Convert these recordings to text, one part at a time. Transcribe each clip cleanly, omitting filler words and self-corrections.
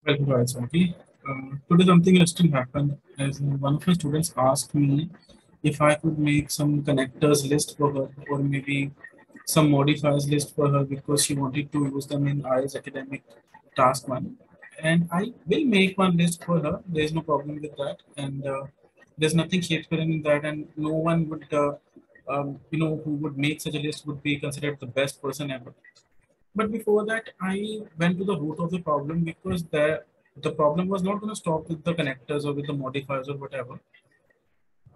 Welcome to IELTS. Okay. Today something interesting happened. As one of my students asked me if I could make some connectors list for her, or maybe some modifiers list for her because she wanted to use them in IELTS academic task one. And I will make one list for her. There is no problem with that, and there's nothing Shakespearean in that. And no one would, who would make such a list would be considered the best person ever. But before that, I went to the root of the problem because the problem was not going to stop with the connectors or with the modifiers or whatever.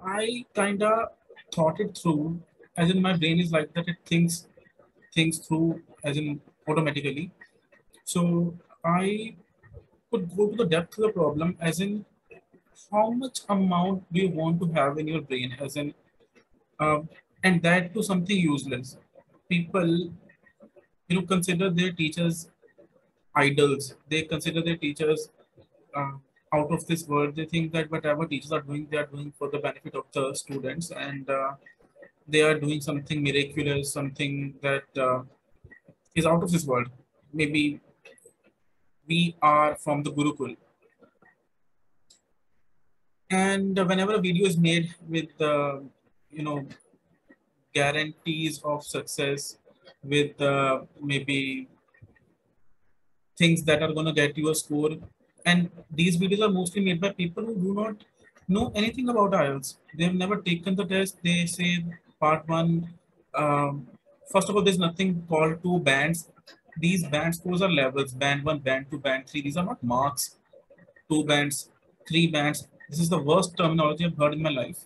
I kind of thought it through, as in my brain is like that, it thinks things through, as in automatically. So I could go to the depth of the problem, as in how much amount do you want to have in your brain, as in, um, and that to something useless. People, consider their teachers idols. They consider their teachers uh, out of this world. They think that whatever teachers are doing, they are doing for the benefit of the students, and they are doing something miraculous, something that is out of this world. Maybe we are from the Gurukul, and whenever a video is made with you know guarantees of success, with maybe things that are going to get you a score. And these videos are mostly made by people who do not know anything about IELTS. They've never taken the test. They say part one. First of all, there's nothing called two bands. These band scores are levels: band one, band two, band three. These are not marks. Two bands, three bands. This is the worst terminology I've heard in my life.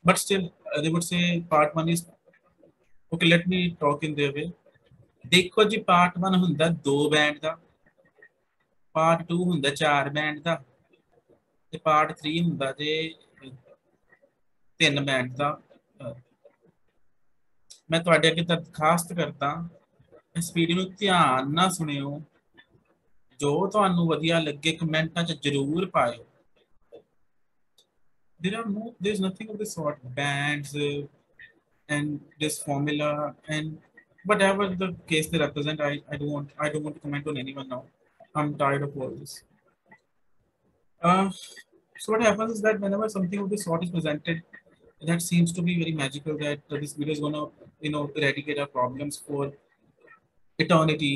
But still, they would say part one is okay. Let me talk in their way. ਦੇਖੋ ਜੀ part 1 ਹੁੰਦਾ 2 band ਦਾ, part 2 ਹੁੰਦਾ 4 band ਦਾ, ਤੇ part 3 ਹੁੰਦਾ ਜੇ 3 band ਦਾ। ਮੈਂ ਤੁਹਾਡੇ ਅੱਗੇ ਦਰਖਾਸਤ ਕਰਦਾ, ਇਸ ਵੀਡੀਓ ਨੂੰ ਧਿਆਨ ਨਾਲ ਸੁਣਿਓ, ਜੋ ਤੁਹਾਨੂੰ ਵਧੀਆ ਲੱਗੇ ਕਮੈਂਟਾਂ 'ਚ ਜ਼ਰੂਰ ਪਾਇਓ। there's nothing of the sort bands and this formula and whatever the case they represent. I don't want to comment on anyone now. I'm tired of all this. Uh, so what happens is that whenever something of this sort is presented, that seems to be very magical. That this video is gonna, eradicate our problems for eternity.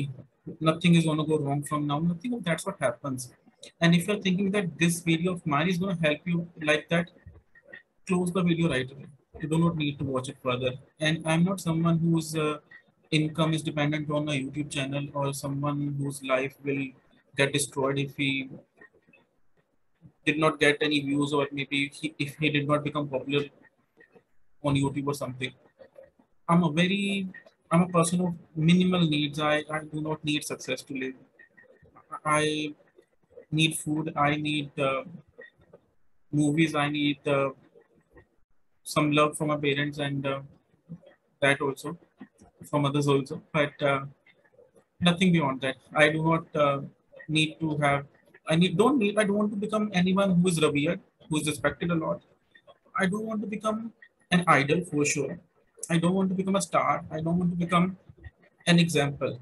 Nothing is gonna go wrong from now. Nothing of that's what happens. And if you're thinking that this video of mine is gonna help you like that, close the video right away. You do not need to watch it further. And I'm not someone whose income is dependent on a YouTube channel, or someone whose life will get destroyed if he did not get any views, or maybe if he did not become popular on YouTube or something. I'm a person of minimal needs. I do not need success to live. I need food. I need movies. I need some love from my parents, and that also from others also. But nothing beyond that. I do not need to have. I don't want to become anyone who is revered, who is respected a lot. I don't want to become an idol for sure. I don't want to become a star. I don't want to become an example.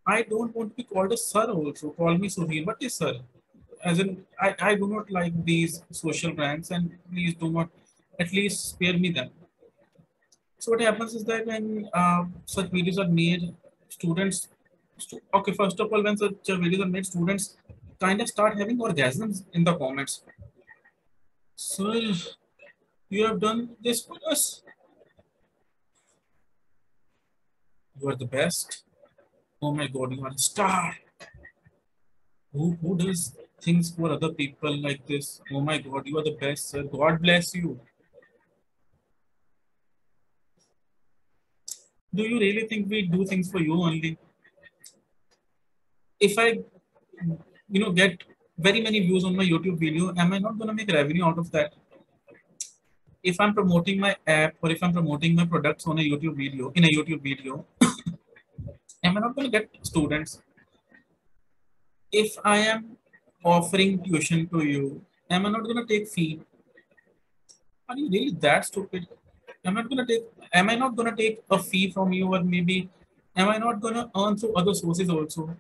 I don't want to be called a sir also. Call me Suhir. What is sir? As in, I do not like these social ranks, and please do not, at least spare me them. So what happens is that when such videos are made, students, okay, first of all, when such videos are made, students kind of start having orgasms in the comments. So you have done this for us. You are the best. Oh my God, you are a star. Who does things for other people like this? Oh my God, you are the best, sir. God bless you. Do you really think we do things for you only? If I, get very many views on my YouTube video, am I not going to make revenue out of that? If I'm promoting my app, or if I'm promoting my products on a YouTube video, in a YouTube video, am I not going to get students? If I am offering tuition to you, am I not going to take fee? Are you really that stupid? Am I not gonna take a fee from you, or maybe am I not gonna earn through other sources also?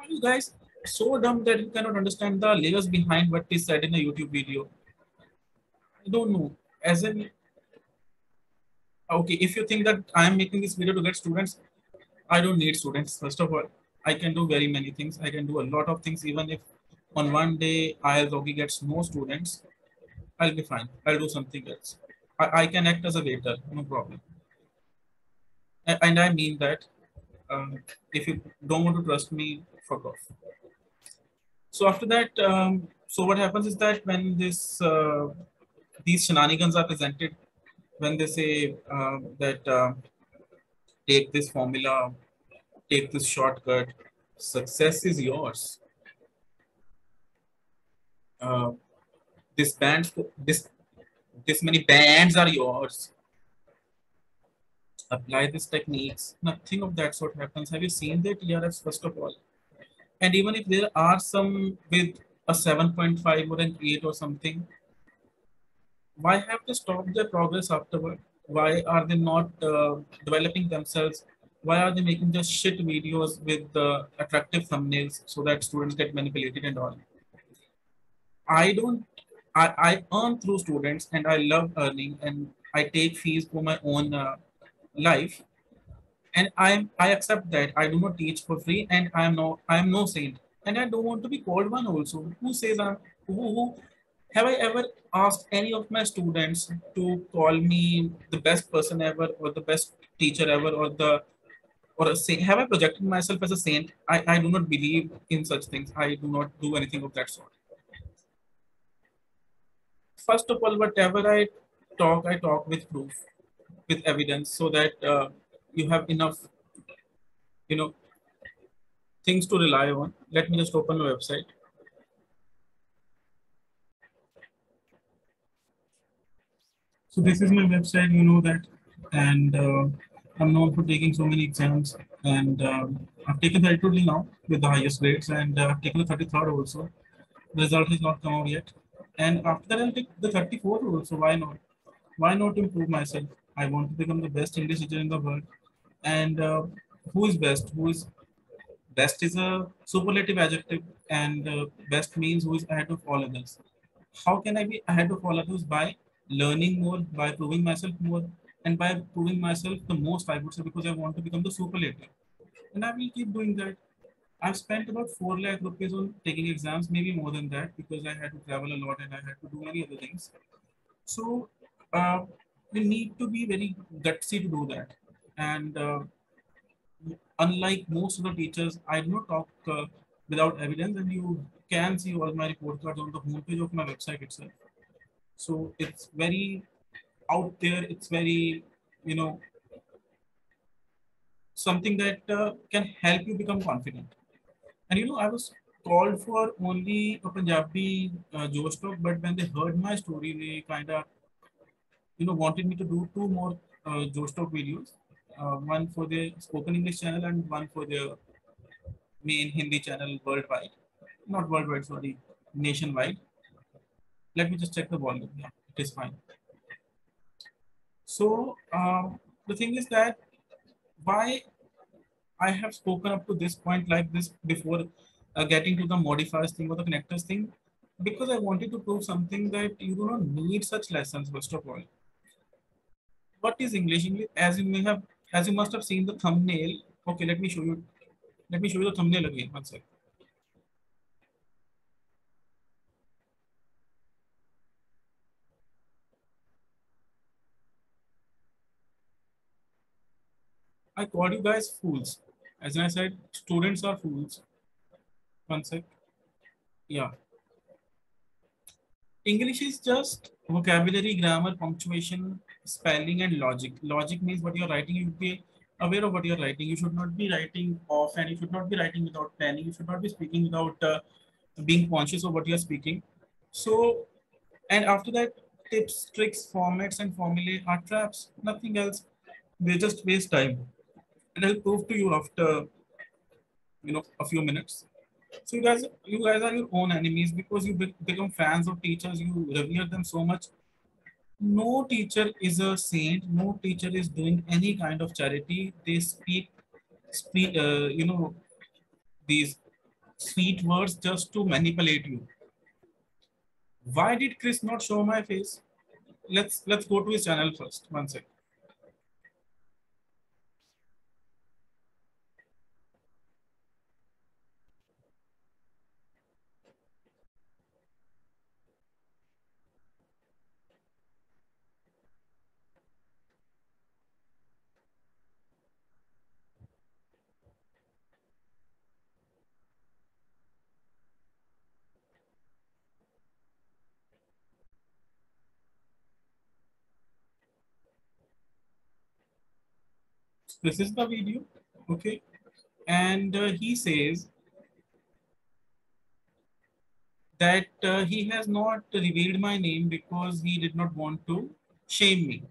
Are you guys so dumb that you cannot understand the layers behind what is said in a YouTube video? I don't know. As in, okay, if you think that I am making this video to get students, I don't need students. First of all, I can do very many things. I can do a lot of things. Even if on one day IELTS Rocky gets no students, I'll be fine. I'll do something else. I can act as a waiter, no problem. And I mean that. If you don't want to trust me, fuck off. So after that, so what happens is that when these shenanigans are presented, when they say that take this formula, take this shortcut, success is yours. Uh, this band, this many bands are yours. Apply these techniques. Nothing of that sort happens. Have you seen the TRFs first of all? And even if there are some with a 7.5 or an 8 or something, why have they stopped their progress afterward? Why are they not developing themselves? Why are they making just shit videos with attractive thumbnails so that students get manipulated and all? I don't. I earn through students and I love earning and I take fees for my own life and I accept that I do not teach for free and I am no saint and I don't want to be called one also. Who says I'm who have I ever asked any of my students to call me the best person ever or the best teacher ever or the or a saint? Have I projected myself as a saint? I do not believe in such things. I do not do anything of that sort. First of all, whatever I talk with proof, with evidence, so that you have enough, you know, things to rely on. Let me just open my website. So this is my website, you know that, and I'm known for taking so many exams, and I've taken 32 now with the highest grades, and I've taken the 33rd also. The result has not come out yet, and after that I'll take the 34th also. Why not? Why not improve myself? I want to become the best English teacher in the world, and who is best? Who is best is a superlative adjective, and best means who is ahead of all others. How can I be ahead of all others? By learning more, by proving myself more, and by proving myself the most, I would say, because I want to become the superlative. And I will keep doing that. I've spent about 4 lakh rupees on taking exams, maybe more than that, because I had to travel a lot and I had to do many other things. So you need to be very gutsy to do that. And unlike most of the teachers, I do not talk without evidence, and you can see all my report cards on the homepage of my website itself. So it's very out there. It's very, you know, something that can help you become confident. And I was called for only a Punjabi Josh talk, but when they heard my story, they kind of, wanted me to do two more Josh talk videos, one for the spoken English channel and one for the main Hindi channel worldwide. Not worldwide, sorry, nationwide. Let me just check the volume. Yeah, it is fine. So the thing is that why I have spoken up to this point like this before getting to the modifiers thing or the connectors thing, because I wanted to prove something that you do not need such lessons. First of all, what is English? English, as you must have seen the thumbnail. Okay, let me show you. Let me show you the thumbnail again. One sec. I called you guys fools. As I said, students are fools. One sec. Yeah. English is just vocabulary, grammar, punctuation, spelling, and logic. Logic means what you're writing, you should be aware of what you're writing. You should not be writing off and you should not be writing without planning. You should not be speaking without being conscious of what you're speaking. So, and after that, tips, tricks, formats, and formulae are traps, nothing else. They just waste time. And I'll prove to you after a few minutes. So you guys are your own enemies because you become fans of teachers. You revere them so much. No teacher is a saint. No teacher is doing any kind of charity. They speak these. sweet words just to manipulate you. Why did Chris not show my face? Let's go to his channel first. One sec. This is the video, okay? And he says that he has not revealed my name because he did not want to shame me,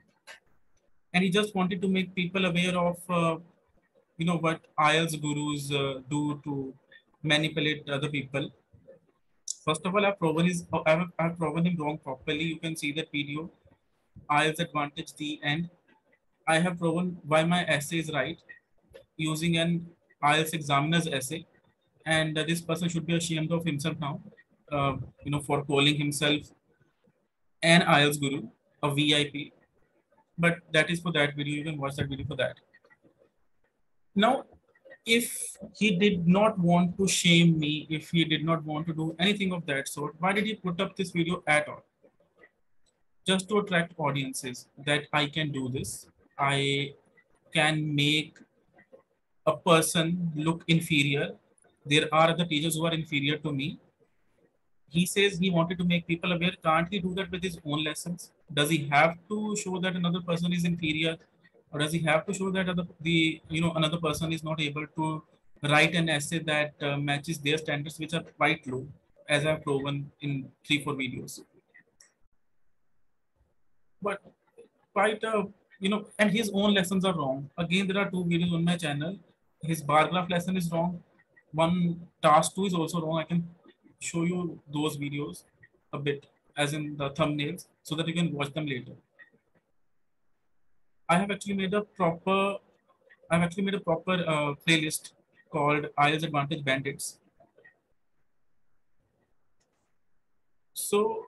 and he just wanted to make people aware of what IELTS gurus do to manipulate other people. First of all, I've proven him wrong properly. You can see that video, IELTS advantage the end. I have proven why my essay is right using an IELTS examiner's essay, and this person should be ashamed of himself now. For calling himself an IELTS guru, a VIP. But that is for that video. You can watch that video for that. Now, if he did not want to shame me, if he did not want to do anything of that sort, why did he put up this video at all? Just to attract audiences that I can do this. I can make a person look inferior. There are other teachers who are inferior to me. He says he wanted to make people aware. Can't he do that with his own lessons? Does he have to show that another person is inferior, or does he have to show that another person is not able to write an essay that matches their standards, which are quite low, as I've proven in 3 4 videos. But quite and his own lessons are wrong. Again, there are 2 videos on my channel. His bar graph lesson is wrong. One task 2 is also wrong. I can show you those videos a bit, as in the thumbnails, so that you can watch them later. I have actually made a proper playlist called IELTS Advantage Bandits. So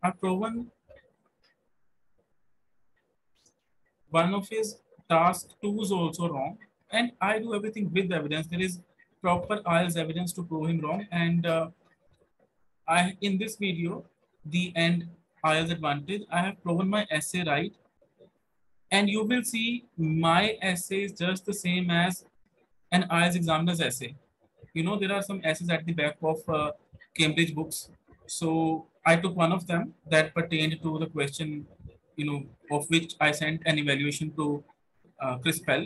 I've proven one of his task 2 is also wrong, and I do everything with evidence. There is proper IELTS evidence to prove him wrong, and I in this video, the end IELTS advantage, I have proven my essay right, and you will see my essay is just the same as an IELTS examiner's essay. There are some essays at the back of Cambridge books. So I took one of them that pertained to the question, of which I sent an evaluation to Chris Pell.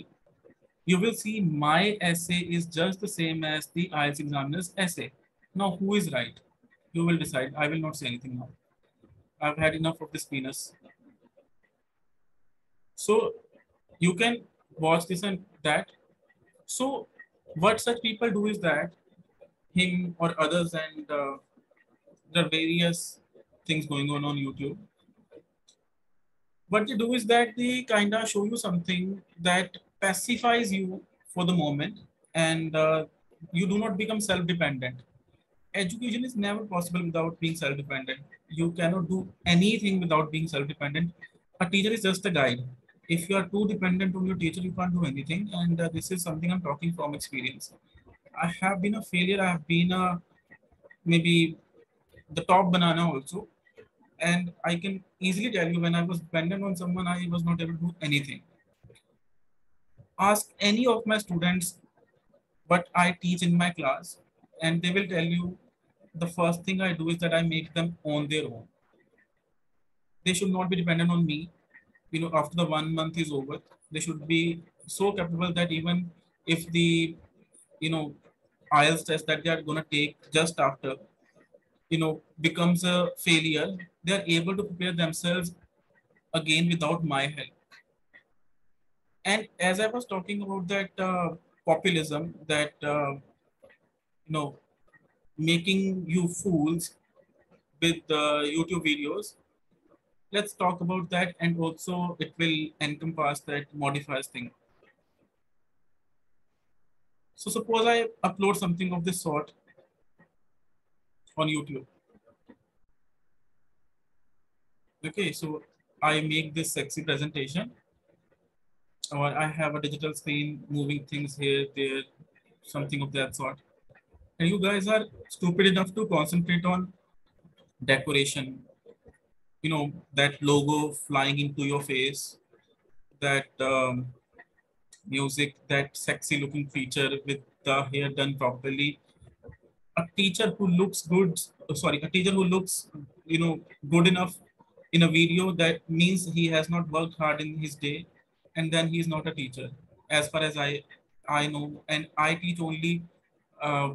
You will see my essay is just the same as the IELTS examiner's essay. Now, who is right? You will decide. I will not say anything now. I've had enough of this penis. So you can watch this and that. So what such people do is that him or others, and there are various things going on YouTube. What they do is that they kind of show you something that pacifies you for the moment, and you do not become self-dependent. Education is never possible without being self-dependent. You cannot do anything without being self-dependent. A teacher is just a guide. If you are too dependent on your teacher, you can't do anything. And this is something I'm talking from experience. I have been a failure. I have been a maybe the top banana also. And I can easily tell you when I was dependent on someone, I was not able to do anything. Ask any of my students what I teach in my class, and they will tell you the first thing I do is that I make them on their own. They should not be dependent on me. After the 1 month is over, they should be so capable that even if the you know IELTS test that they are gonna take just after becomes a failure, they are able to prepare themselves again without my help. And as I was talking about that populism, that you know making you fools with YouTube videos, let's talk about that, and also it will encompass that modifiers thing. So suppose I upload something of this sort on YouTube. Okay, so I make this sexy presentation, or I have a digital screen moving things here, there, something of that sort. And you guys are stupid enough to concentrate on decoration, that logo flying into your face, that music, that sexy looking feature with the hair done properly. A teacher who looks good, sorry, a teacher who looks, good enough in a video, that means he has not worked hard in his day, and then he is not a teacher, as far as I know. And I teach only uh,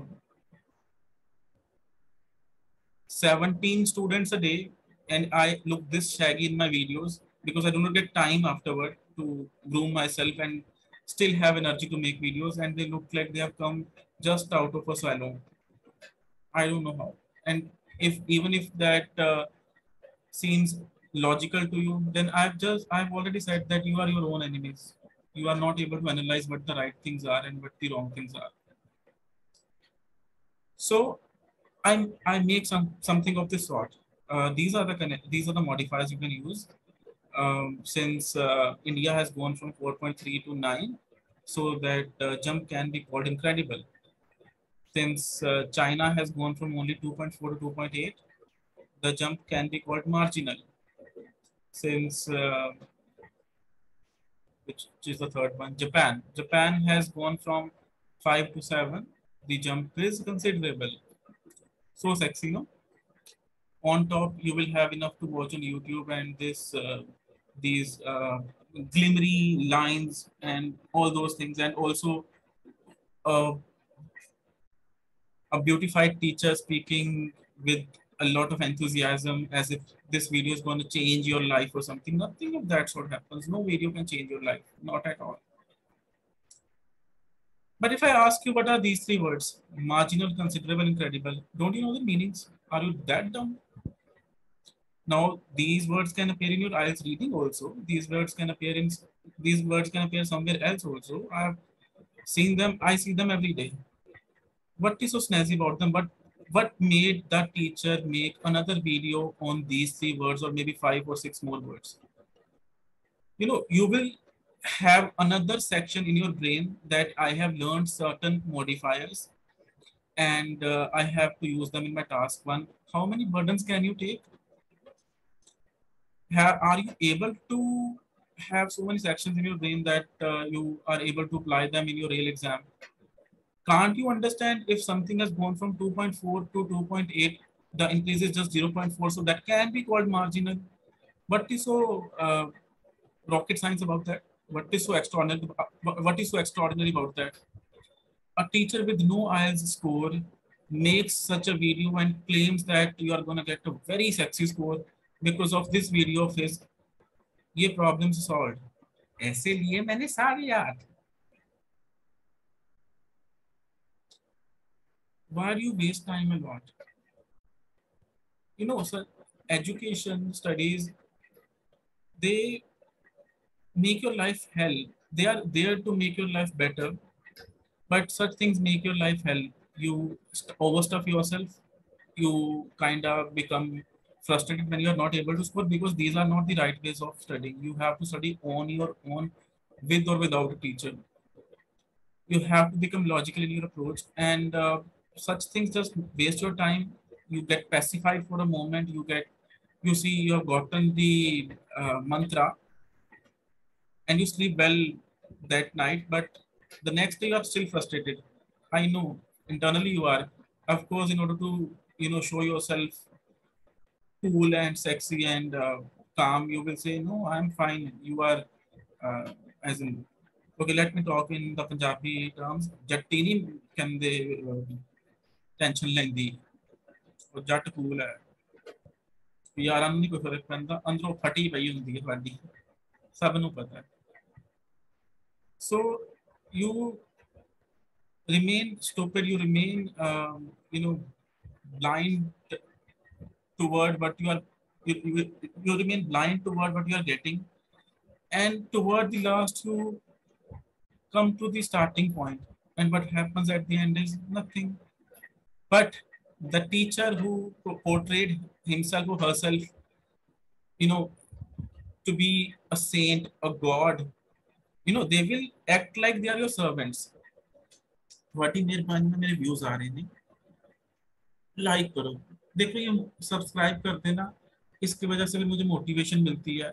17 students a day, and I look this shaggy in my videos because I do not get time afterward to groom myself and still have energy to make videos, and they look like they have come just out of a salon. I don't know how. And if even if that seems logical to you, then I've already said that you are your own enemies. You are not able to analyze what the right things are and what the wrong things are. So I make something of this sort. These are the modifiers you can use. Since India has gone from 4.3 to 9, so that jump can be called incredible. Since China has gone from only 2.4 to 2.8, the jump can be called marginal. Since which is the third one, Japan has gone from 5 to 7. The jump is considerable. So sexy, no? On top, you will have enough to watch on YouTube, and these glimmery lines and all those things, and also uh, a beautified teacher speaking with a lot of enthusiasm, as if this video is going to change your life or something. Nothing of that sort happens. No video can change your life, not at all. But if I ask you what are these three words, marginal, considerable, incredible, don't you know the meanings? Are you that dumb? Now, these words can appear in your IELTS reading also. These words can appear somewhere else also. I've seen them. I see them every day. What is so snazzy about them? What made the teacher make another video on these three words, or maybe five or six more words? You will have another section in your brain that I have learned certain modifiers, and I have to use them in my task one. How many burdens can you take? Are you able to have so many sections in your brain that you are able to apply them in your real exam? Can't you understand if something has gone from 2.4 to 2.8, the increase is just 0.4, so that can be called marginal. What is so rocket science about that? What is so extraordinary about that? A teacher with no IELTS score makes such a video and claims that you are going to get a very sexy score because of this video of his. ये problem solve, ऐसे लिए मैंने सारे याद. Why do you waste time a lot? Sir, education studies, they make your life hell. They are there to make your life better, but such things make your life hell. You overstuff yourself. You kind of become frustrated when you are not able to score, because these are not the right ways of studying. You have to study on your own, with or without a teacher. You have to become logical in your approach, and such things just waste your time. You get pacified for a moment. You see you have gotten the mantra, and you sleep well that night, but the next day you are still frustrated. I know internally you are. Of course, in order to show yourself cool and sexy and calm, you will say, no, I'm fine. You are as in, okay, let me talk in the Punjabi terms. Jatti nahi kande tension lendi, ਉਹ ਜੱਟ cool ਹੈ, ਯਾਰਾਂ ਨੂੰ ਨਹੀਂ ਕੋਈ ਫਰਕ ਪੈਂਦਾ, ਅੰਦਰੋਂ ਫਟੀ ਪਈ ਹੁੰਦੀ ਹੈ ਤੁਹਾਡੀ, ਸਭ ਨੂੰ ਪਤਾ ਹੈ. So you remain stupid, you remain blind toward what you remain blind toward what you are getting, and toward the last you come to the starting point. And what happens at the end is nothing. But the teacher who portrayed himself or herself, you know, to be a saint, a god, they will act like they are your servants. वाटी मेरे पास में मेरे views आ रहे हैं, like करो, देखो ये subscribe कर देना, इसकी वजह से भी मुझे मोटिवेशन मिलती है.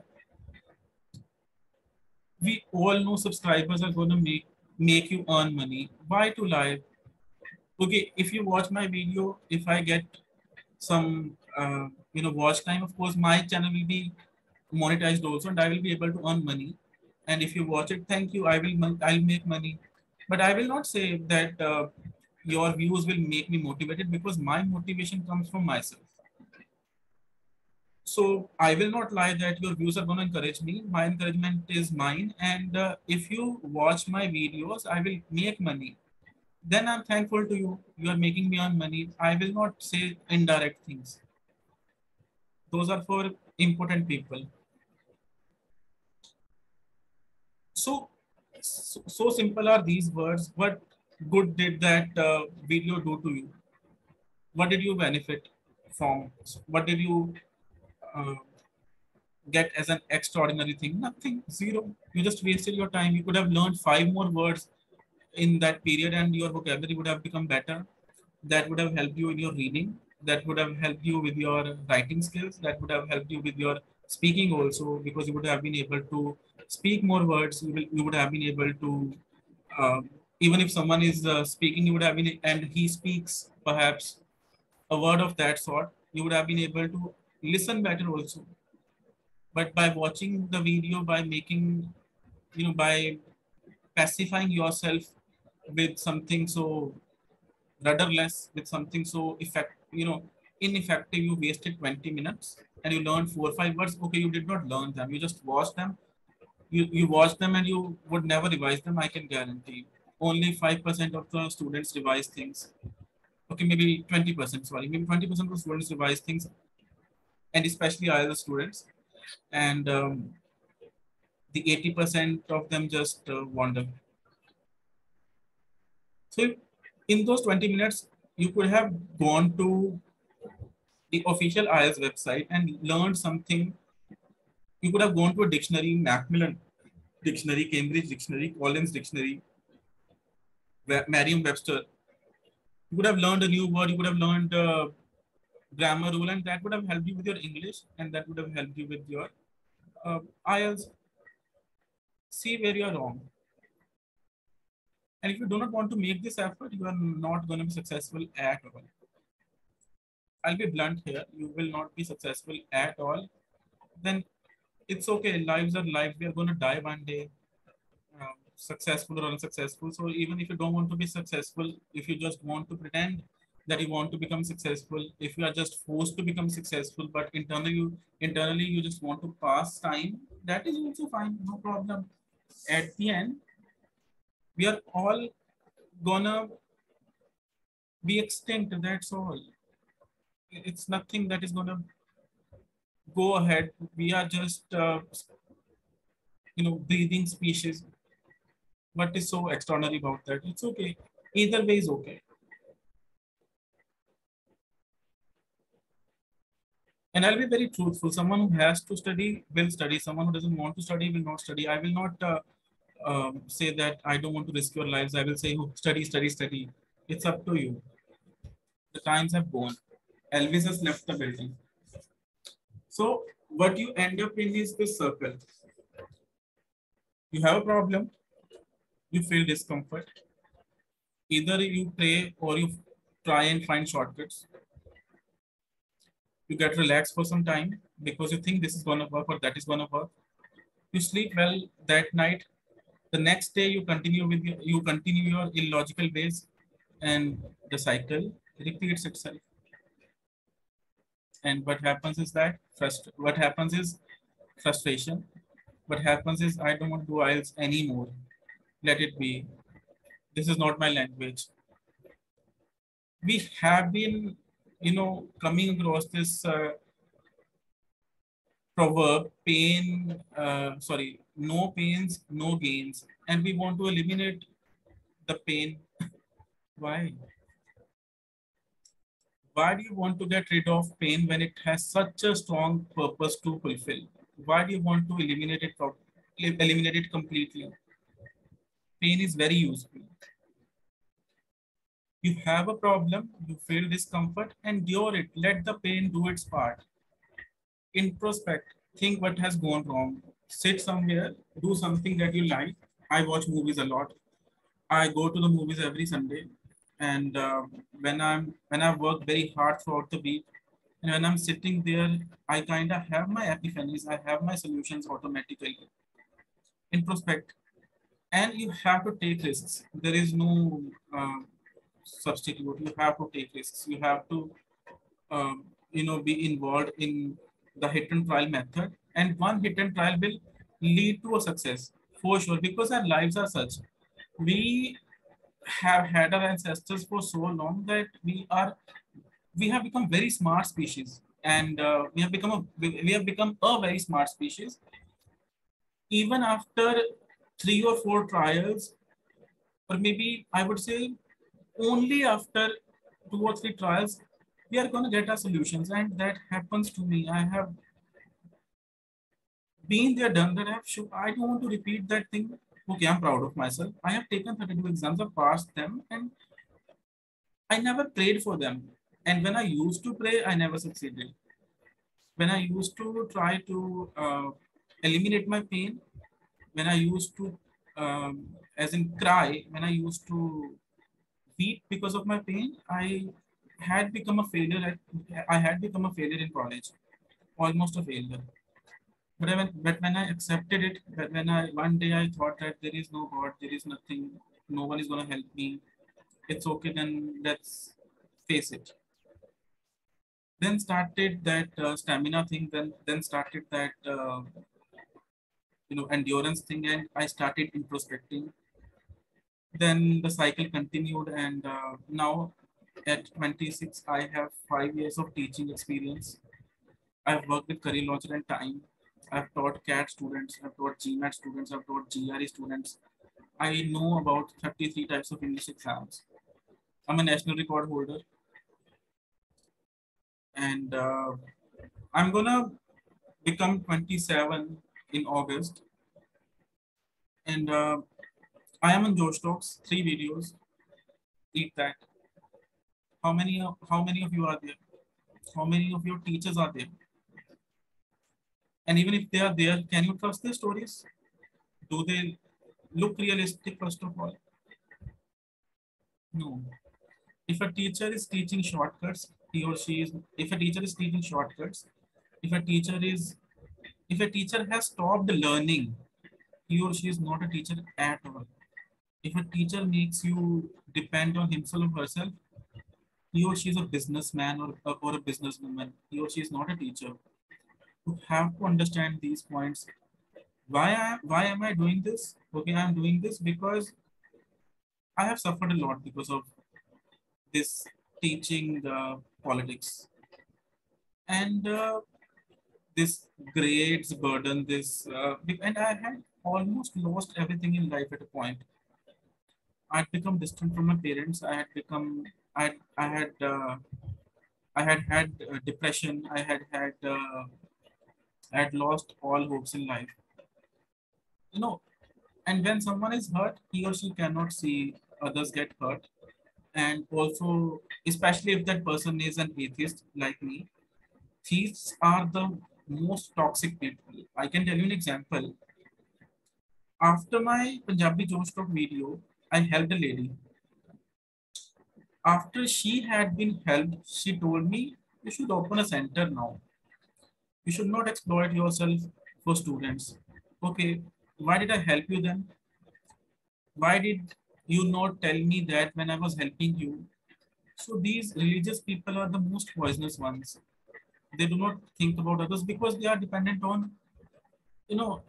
We all know subscribers are going to make you earn money. Why to lie? Okay, if you watch my video, if I get some watch time, of course my channel will be monetized also, and I will be able to earn money. And if you watch it, thank you. I'll make money, but I will not say that your views will make me motivated, because my motivation comes from myself. So I will not lie that your views are going to encourage me. My encouragement is mine. And if you watch my videos, I will make money. Then I'm thankful to you. You are making me earn money. I will not say indirect things. Those are for important people. So simple are these words. What good did that video do to you? What did you benefit from? What did you uh, get as an extraordinary thing? Nothing, zero. You just wasted your time. You could have learned 5 more words in that period, and your vocabulary would have become better. That would have helped you in your reading. That would have helped you with your writing skills. That would have helped you with your speaking also, because you would have been able to speak more words. You would have been able to, even if someone is speaking, you would have been, and he speaks perhaps a word of that sort, you would have been able to listen better also. But by watching the video, by making, by pacifying yourself with something so rudderless, with something so ineffective, you wasted 20 minutes and you learned 4 or 5 words. Okay, you did not learn them, you just watched them. You watched them and you would never revise them, I can guarantee. Only 5% of the students revise things. Okay, maybe 20%, sorry, maybe 20% of the students revise things, and especially IELTS students. And the 80% of them just wander. So in those 20 minutes, you could have gone to the official IELTS website and learned something. You could have gone to a dictionary, Macmillan Dictionary, Cambridge Dictionary, Collins Dictionary, Merriam-Webster. You could have learned a new word. You could have learned grammar rule, and that would have helped you with your English, and that would have helped you with your IELTS. See where you are wrong. And if you do not want to make this effort, you are not going to be successful at all. I'll be blunt here. You will not be successful at all. Then it's okay. Lives are lives. We are going to die one day, successful or unsuccessful. So even if you don't want to be successful, if you just want to pretend that you want to become successful, if you are just forced to become successful, but internally you just want to pass time, that is also fine. No problem. At the end, we are all gonna be extinct. That's all. It's nothing that is gonna go ahead. We are just breathing species. What is so extraordinary about that? It's okay. Either way is okay. And I'll be very truthful. Someone who has to study will study. Someone who doesn't want to study will not study. I will not say that I don't want to risk your lives. I will say, oh, study, study, study. It's up to you. The times have gone. Elvis has left the building. So what you end up in is this circle. You have a problem. You feel discomfort. Either you pray or you try and find shortcuts. You get relaxed for some time because you think this is going to work or that is going to work. You sleep well that night. The next day you continue your illogical ways, and the cycle repeats itself. And what happens is frustration. What happens is, I don't want to do IELTS anymore. Let it be. This is not my language. We have been, coming across this proverb, no pains, no gains. And we want to eliminate the pain Why? Why do you want to get rid of pain when it has such a strong purpose to fulfill? Why do you want to eliminate it completely? Pain is very useful. You have a problem, you feel discomfort, endure it. Let the pain do its part. Introspect, think what has gone wrong. Sit somewhere, do something that you like. I watch movies a lot. I go to the movies every Sunday, and when I work very hard throughout the week, and when I'm sitting there, I kind of have my epiphanies. I have my solutions automatically. Introspect, and you have to take risks. There is no substitute. You have to take risks. You have to be involved in the hit and trial method, and one hit and trial will lead to a success for sure, because our lives are such. We have had our ancestors for so long that we have become very smart species, and we have become a very smart species. Even after 3 or 4 trials, or maybe I would say only after 2 or 3 trials, we are going to get our solutions. And that happens to me. I have been there, done that. I don't want to repeat that thing. Okay, I'm proud of myself. I have taken 32 exams, I've passed them, and I never prayed for them. And when I used to pray, I never succeeded. When I used to try to eliminate my pain, when I used to, as in cry, when I used to weep because of my pain, had become a failure. I had become a failure in college, almost a failure. But when I accepted it, but when I one day I thought that there is no God, there is nothing, no one is gonna help me. It's okay, then let's face it. Then started that stamina thing. Then started that endurance thing, and I started introspecting. Then the cycle continued, and now at 26, I have 5 years of teaching experience. I've worked with career launcher and time. I've taught CAT students, I've taught GMAT students, I've taught GRE students. I know about 33 types of English exams. I'm a national record holder, and I'm gonna become 27 in August. And I am on Josh Talks, 3 videos. Eat that. How many of you are there? How many of your teachers are there? And even if they are there, can you trust their stories? Do they look realistic, first of all? No. If a teacher is teaching shortcuts, he or she is, if a teacher is teaching shortcuts, if a teacher is, if a teacher has stopped learning, he or she is not a teacher at all. If a teacher makes you depend on himself or herself, he or she is a businessman or a businesswoman. He or she is not a teacher. You have to understand these points. Why am I doing this? Okay, I'm doing this because I have suffered a lot because of this teaching politics, and this grades burden. And I had almost lost everything in life at a point. I'd become distant from my parents. I had had depression. I had lost all hopes in life. You know, and when someone is hurt, he or she cannot see others get hurt. And also, especially if that person is an atheist like me, thieves are the most toxic people. I can tell you an example. After my Punjabi Josh Talk video, I helped a lady. After she had been helped, she told me, you should open a center now. You should not exploit yourself for students. Okay, why did I help you then? Why did you not tell me that when I was helping you? So these religious people are the most poisonous ones. They do not think about others because they are dependent on, you know,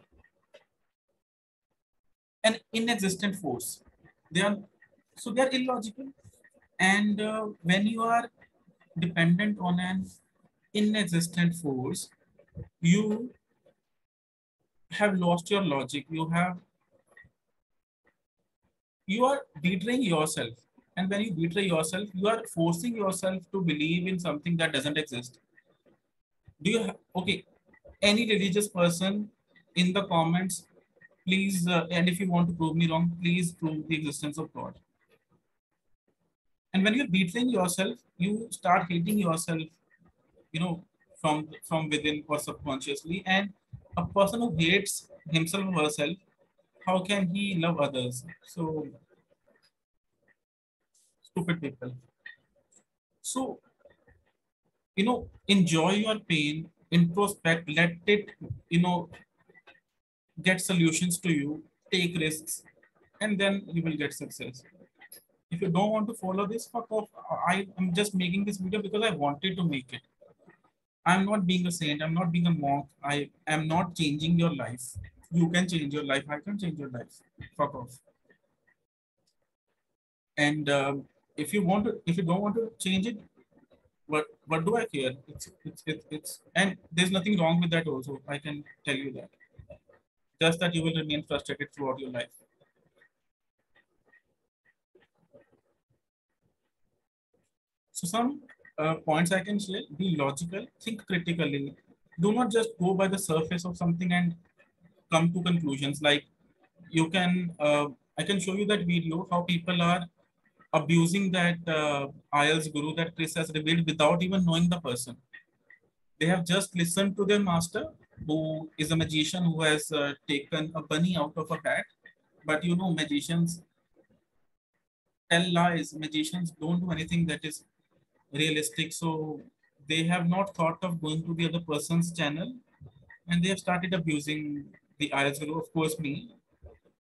an inexistent force. They are they are illogical. And when you are dependent on an inexistent force, you have lost your logic. You are betraying yourself. And when you betray yourself, you are forcing yourself to believe in something that doesn't exist. Do you okay? Any religious person in the comments, please, and if you want to prove me wrong, please prove the existence of God. And when you're betraying yourself, you start hating yourself, you know, from within or subconsciously. And a person who hates himself or herself, how can he love others? So stupid people. So enjoy your pain, introspect, let it, you know, get solutions to you, take risks, and then you will get success. If you don't want to follow this, fuck off. I am just making this video because I wanted to make it. I'm not being a saint. I'm not being a monk. I am not changing your life. You can change your life. I can change your life. Fuck off. And if you don't want to change it, what do I care? And there's nothing wrong with that. Also, I can tell you that. Just that you will remain frustrated throughout your life. So some points I can share: be logical, think critically. Do not just go by the surface of something and come to conclusions. Like you can, I can show you that video how people are abusing that IELTS guru that Chris has revealed without even knowing the person. They have just listened to their master, who is a magician who has taken a bunny out of a hat. But magicians tell lies. Magicians don't do anything that is realistic. So they have not thought of going to the other person's channel, and they have started abusing the IELTS guru, of course, me.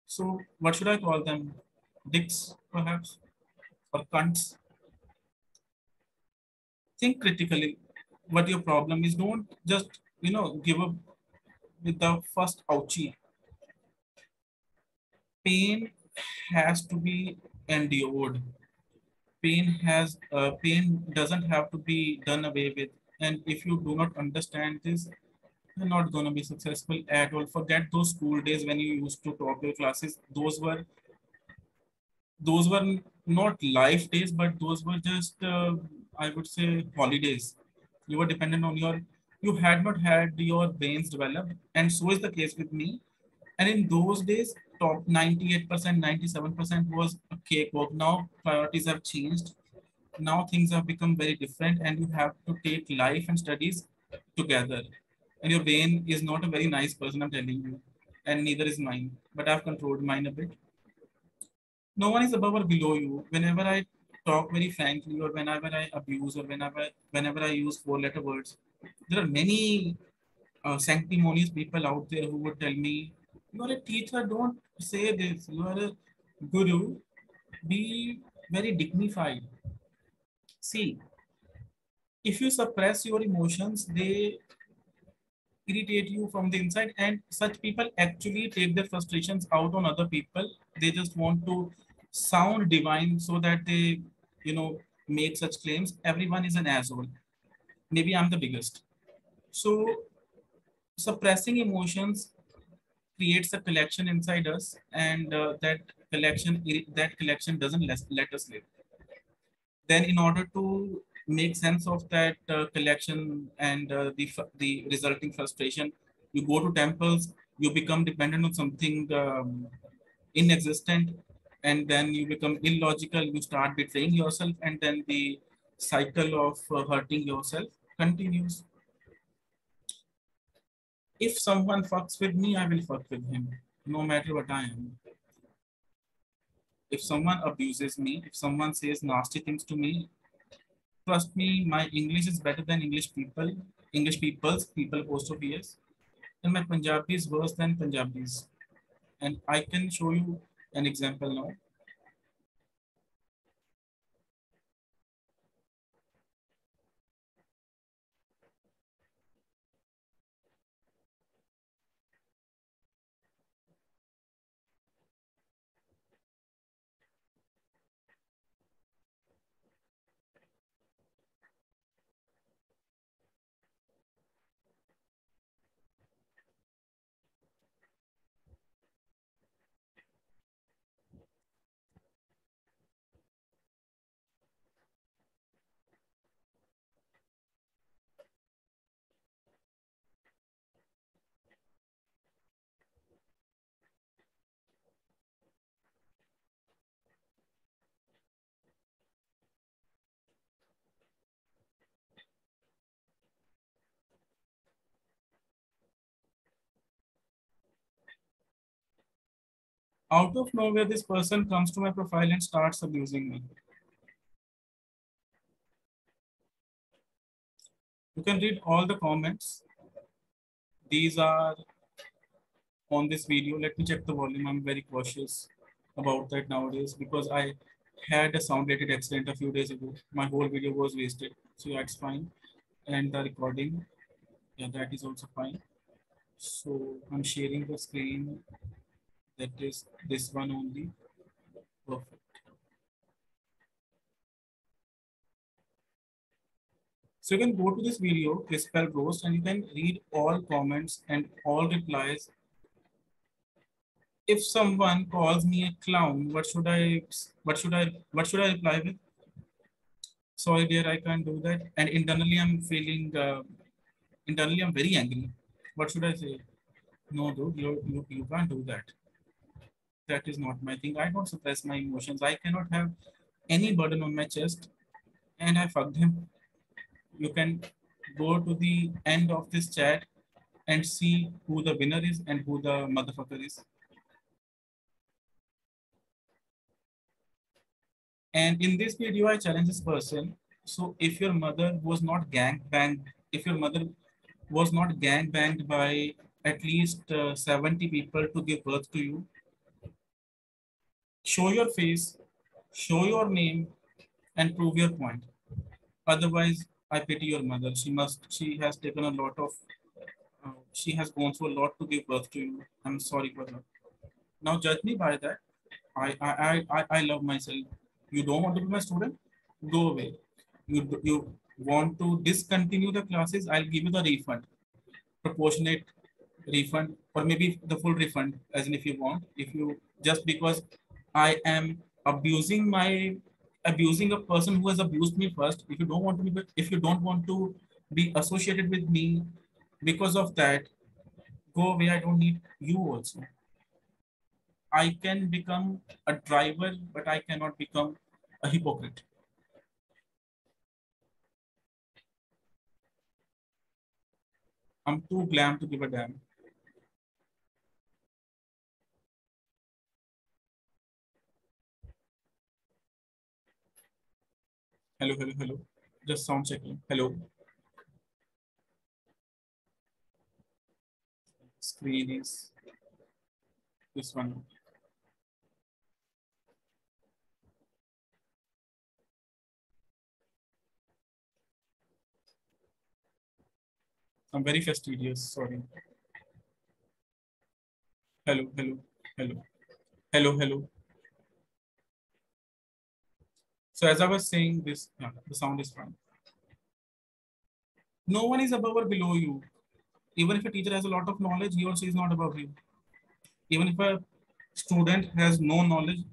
So what should I call them? Dicks, perhaps, or cunts? Think critically what your problem is. Don't just give up with the first ouchie. Pain has to be endured. Pain doesn't have to be done away with. And if you do not understand this, you're not going to be successful at all. Forget those school days when you used to top your classes. Those were not life days, but those were just I would say holidays. You were dependent on you had not had your brains developed, and so is the case with me. And in those days, top 98%, 97% was a cakewalk. Now priorities have changed. Now things have become very different, and you have to take life and studies together. And your brain is not a very nice person, I'm telling you, and neither is mine. But I've controlled mine a bit. No one is above or below you. Whenever I talk very frankly, or whenever I abuse, or whenever I use four-letter words, there are many sanctimonious people out there who would tell me, "You are a teacher. Don't say this. You are a guru. Be very dignified." See, if you suppress your emotions, they irritate you from the inside, and such people actually take their frustrations out on other people. They just want to sound divine so that they you know make such claims. Everyone is an asshole. Maybe I'm the biggest. So suppressing emotions creates a collection inside us, and that collection doesn't let us live. Then in order to make sense of that collection and the resulting frustration, you go to temples, you become dependent on something inexistent, and then you become illogical, you start betraying yourself, and then the cycle of hurting yourself continues. If someone fucks with me, I will fuck with him, no matter what I am. If someone abuses me, if someone says nasty things to me, trust me, my English is better than English people's apostrophe. And my Punjabi is worse than Punjabis. And I can show you an example now. Out of nowhere, this person comes to my profile and starts abusing me. You can read all the comments. These are on this video. Let me check the volume. I'm very cautious about that nowadays because I had a sound related accident a few days ago. My whole video was wasted. So yeah, it's fine. And the recording, yeah, that is also fine. So I'm sharing the screen. That is this one only. Perfect. So you can go to this video, Crispel Roast, and you can read all comments and all replies. If someone calls me a clown, what should I reply with? Sorry, dear, I can't do that. And internally I'm very angry. What should I say? No, dude, you can't do that. That is not my thing. I don't suppress my emotions. I cannot have any burden on my chest. And I fucked him. You can go to the end of this chat and see who the winner is and who the motherfucker is. And in this video, I challenge this person. So if your mother was not gang banged, if your mother was not gang banged by at least 70 people to give birth to you, show your face, show your name, and prove your point. Otherwise, I pity your mother. She has taken a lot of, she has gone through a lot to give birth to you. I'm sorry for her. Now judge me by that. I love myself. You don't want to be my student? Go away. You want to discontinue the classes? I'll give you the refund, proportionate refund, or maybe the full refund, as in if you want. If you just because I am abusing a person who has abused me first. If you don't want to be associated with me because of that, go away. I don't need you also. I can become a driver, but I cannot become a hypocrite. I'm too glam to give a damn. Hello, hello, hello. Just sound checking. Hello. Screen is this one. I'm very fastidious. Sorry. Hello, hello, hello, hello, hello. So as I was saying, this yeah, the sound is fine. No one is above or below you. Even if a teacher has a lot of knowledge, he or she is not above you. Even if a student has no knowledge,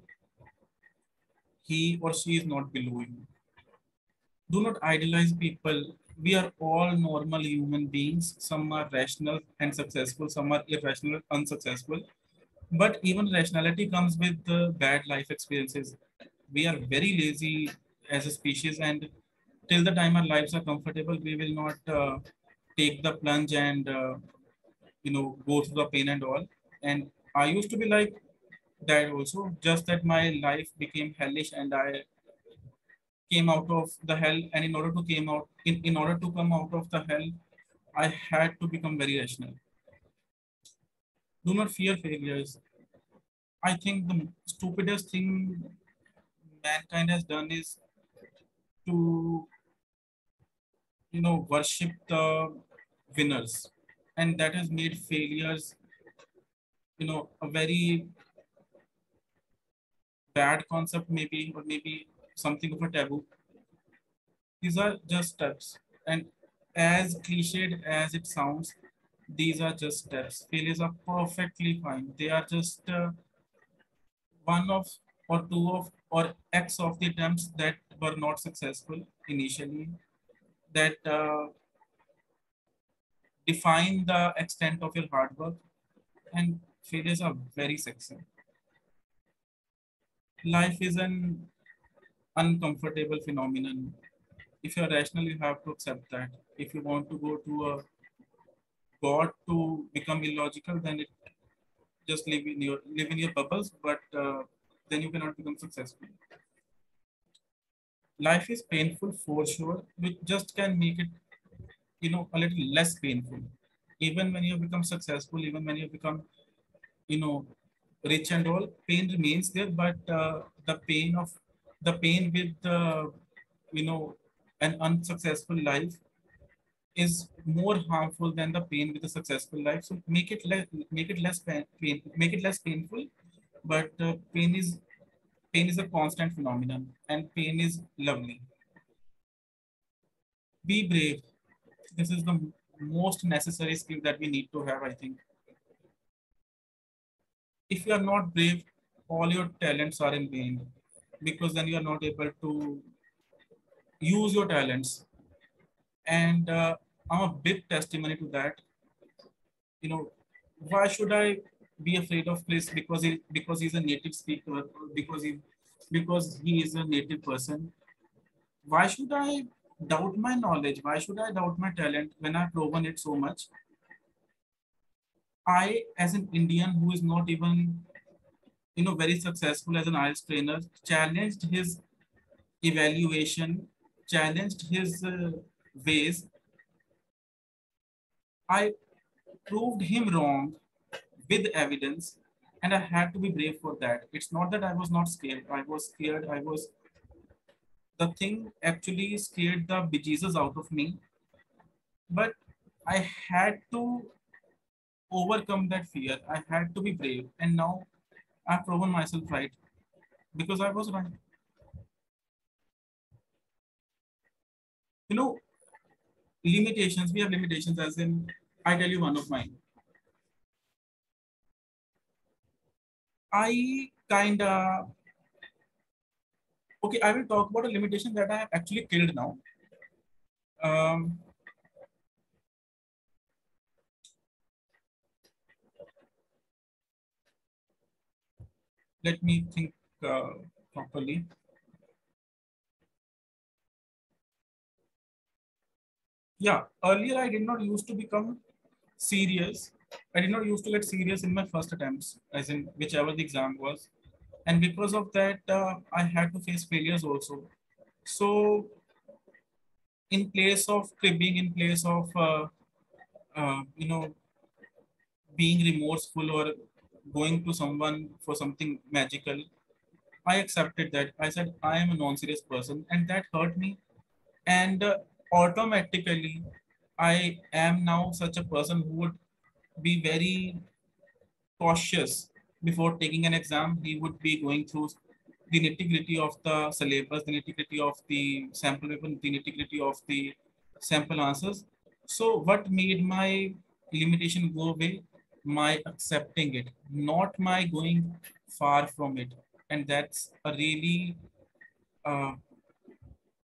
he or she is not below you. Do not idolize people. We are all normal human beings. Some are rational and successful, some are irrational, unsuccessful. But even rationality comes with bad life experiences. We are very lazy as a species, and till the time our lives are comfortable, we will not take the plunge and go through the pain and all. And I used to be like that also, just that my life became hellish and I came out of the hell. And in order to come out of the hell, I had to become very rational. Do not fear failures. I think the stupidest thing mankind has done is to worship the winners, and that has made failures a very bad concept, maybe, or maybe something of a taboo. These are just steps, and as cliched as it sounds, these are just steps. Failures are perfectly fine. They are just one of or two of or x of the attempts that were not successful initially, that define the extent of your hard work. And failures are very sexy. Life is an uncomfortable phenomenon. If you're rational, you have to accept that. If you want to go to a god to become illogical, then just live in your bubbles, but then you cannot become successful. Life is painful for sure. We just can make it, a little less painful. Even when you become successful, even when you become, you know, rich and all, pain remains there. But the pain with an unsuccessful life is more harmful than the pain with a successful life. So make it less make it less painful. But pain is a constant phenomenon, and pain is lovely. Be brave. This is the most necessary skill that we need to have, I think. If you are not brave, all your talents are in vain, because then you are not able to use your talents. And I'm a big testimony to that. You know, why should I be afraid of Chris because he's a native speaker, or because he is a native person? Why should I doubt my knowledge? Why should I doubt my talent when I've proven it so much? I, as an Indian who is not even very successful as an IELTS trainer, challenged his evaluation, challenged his ways. I proved him wrong with evidence, and I had to be brave for that. It's not that I was not scared. I was scared. The thing actually scared the bejesus out of me, but I had to overcome that fear. I had to be brave, and now I've proven myself right because I was right. You know, limitations. We have limitations, as in, I tell you one of mine. I kind of, okay, I will talk about a limitation that I have actually killed now. Um, Let me think properly. Yeah, earlier I did not used to become serious. I did not used to get serious in my first attempts, as in whichever the exam was. And because of that, I had to face failures also. So, in place of cribbing, in place of, uh, you know, being remorseful or going to someone for something magical, I accepted that. I said, I am a non serious person, and that hurt me. And automatically, I am now such a person who would be very cautious before taking an exam. He would be going through the nitty gritty of the syllabus, the nitty gritty of the sample paper, the nitty gritty of the sample answers. So, what made my limitation go away? My accepting it, not my going far from it. And that's a really, uh,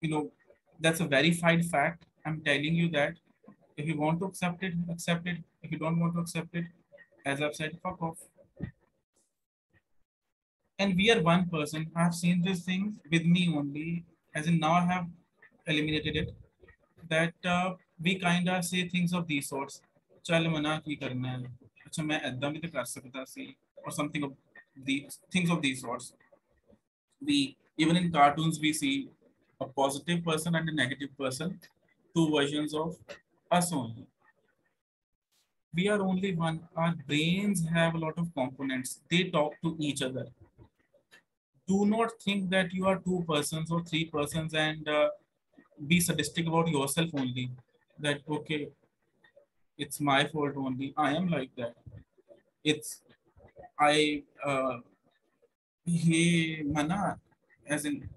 you know, that's a verified fact. I'm telling you that if you want to accept it, accept it. If you don't want to accept it, as I've said, fuck off. And we are one person. I've seen this thing with me only, as in now I have eliminated it. That we kind of say things of these sorts. चल मना की करना है अच्छा मैं ऐदा भी तो कर सकता सी or something of the things of these sorts. We even in cartoons we see a positive person and a negative person, two versions of us only. We are only one. Our brains have a lot of components. They talk to each other. Do not think that you are two persons or three persons and be sadistic about yourself only. That okay, it's my fault only. I am like that. It's I hey mana, as in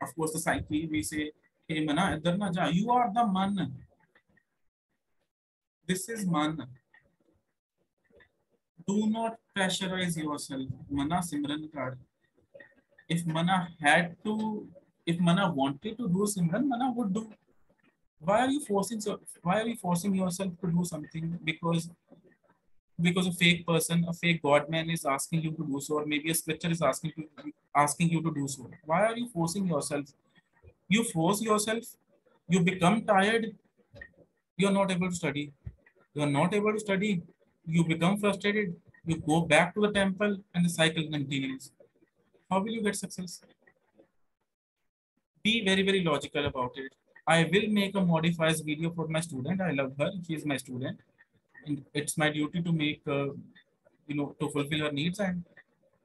of course the psyche we say hey mana idhar na ja. You are the man. This is man. Do not pressurize yourself. Mana Simran card. If Mana had to, if Mana wanted to do Simran, Mana would do. Why are you forcing yourself to do something because a fake person, a fake God man is asking you to do so, or maybe a scripture is asking you to do so? Why are you forcing yourself? You force yourself, you become tired, you're not able to study. You're not able to study, you become frustrated, You go back to the temple and the cycle continues. How will you get success? Be very, very logical about it. I will make a modifies video for my student. I love her. She is my student. And it's my duty to make, to fulfill her needs. And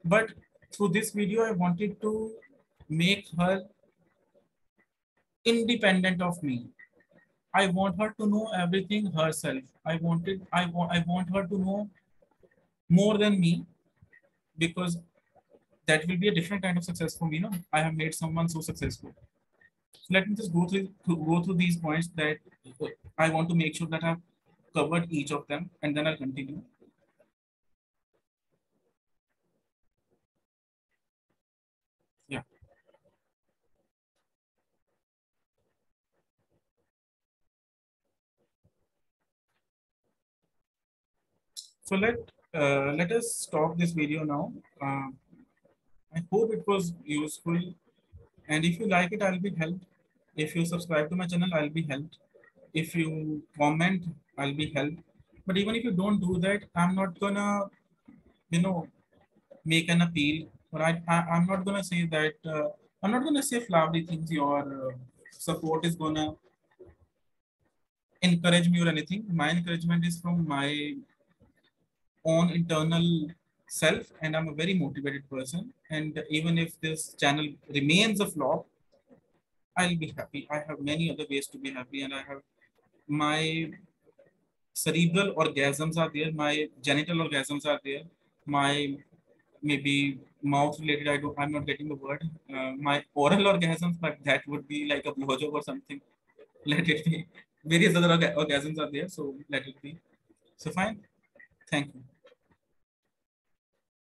but through this video, I wanted to make her independent of me. I want her to know everything herself. I want her to know more than me because that will be a different kind of success for me. No, I have made someone so successful. So let me just go through these points that I want to make sure that I've covered each of them, and then I'll continue. Yeah. So let us stop this video now. I hope it was useful, and if you like it, I'll be helped. If you subscribe to my channel, I'll be helped. If you comment, I'll be helped. But even if you don't do that, I'm not gonna, you know, make an appeal, or I'm not gonna say that. I'm not gonna say flowery things. Your support is gonna encourage me or anything. My encouragement is from my own internal self, and I'm a very motivated person. And even if this channel remains a flop, I'll be happy. I have many other ways to be happy, and I have my cerebral orgasms are there, my genital orgasms are there, my maybe mouth related. I'm not getting the word. My oral orgasms, but that would be like a blowjob or something. Let it be. Various other orgasms are there, so let it be. So fine. Thank you.